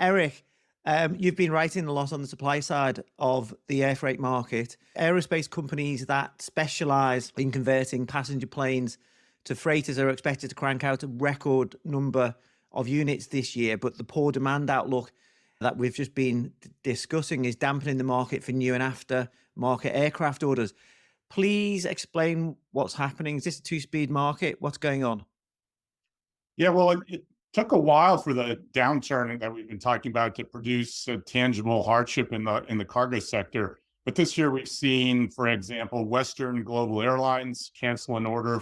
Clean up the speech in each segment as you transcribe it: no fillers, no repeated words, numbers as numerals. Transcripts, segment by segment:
Eric, you've been writing a lot on the supply side of the air freight market. Aerospace companies that specialize in converting passenger planes to freighters are expected to crank out a record number of units this year, but the poor demand outlook that we've just been discussing is dampening the market for new and after market aircraft orders. Please explain what's happening. Is this a two-speed market? What's going on? Yeah, well, it took a while for the downturn that we've been talking about to produce a tangible hardship in the cargo sector. But this year we've seen, for example, Western Global Airlines cancel an order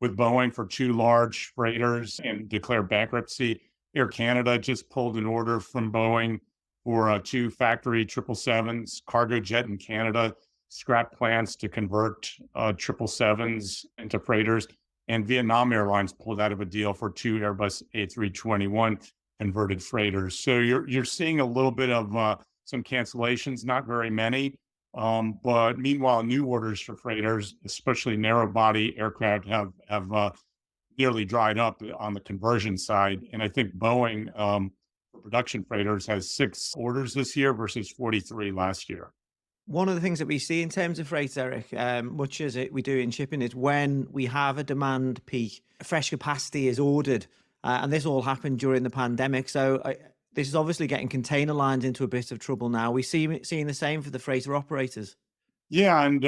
with Boeing for two large freighters and declare bankruptcy. Air Canada just pulled an order from Boeing for two factory 777s. Cargojet in Canada scrapped plans to convert 777s into freighters. And Vietnam Airlines pulled out of a deal for two Airbus A321 converted freighters. So you're seeing a little bit of some cancellations, not very many. But meanwhile, new orders for freighters, especially narrow body aircraft, have nearly dried up on the conversion side. And I think Boeing for production freighters has 6 orders this year versus 43 last year. One of the things that we see in terms of freight, Eric, much as we do in shipping, is when we have a demand peak, fresh capacity is ordered. And this all happened during the pandemic. So this is obviously getting container lines into a bit of trouble now. We seeing the same for the freighter operators. Yeah, and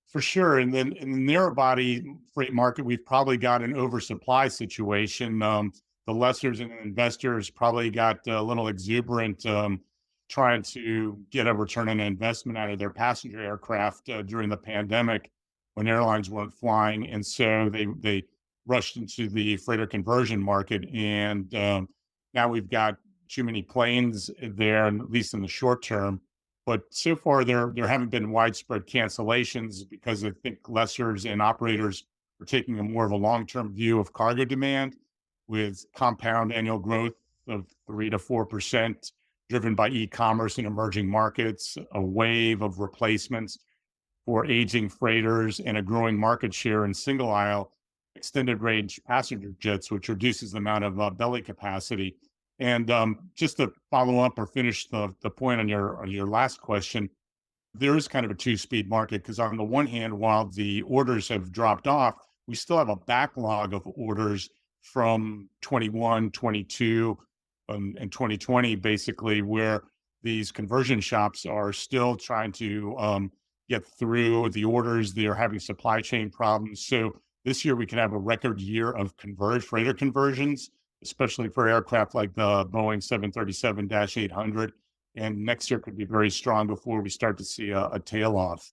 for sure. And then in the narrow body freight market, we've probably got an oversupply situation. The lessors and investors probably got a little exuberant, trying to get a return on investment out of their passenger aircraft during the pandemic when airlines weren't flying. And so they rushed into the freighter conversion market. And now we've got too many planes there, at least in the short term. But so far, there haven't been widespread cancellations because I think lessors and operators are taking a more of a long-term view of cargo demand with compound annual growth of 3 to 4%, driven by e-commerce in emerging markets, a wave of replacements for aging freighters, and a growing market share in single aisle extended range passenger jets, which reduces the amount of belly capacity. And just to follow up or finish the point on your last question, there is kind of a two-speed market because on the one hand, while the orders have dropped off, we still have a backlog of orders from 21, 22, and 2020, basically, where these conversion shops are still trying to get through the orders. They're having supply chain problems. So this year we can have a record year of freighter conversions, especially for aircraft like the Boeing 737-800. And next year could be very strong before we start to see a tail off.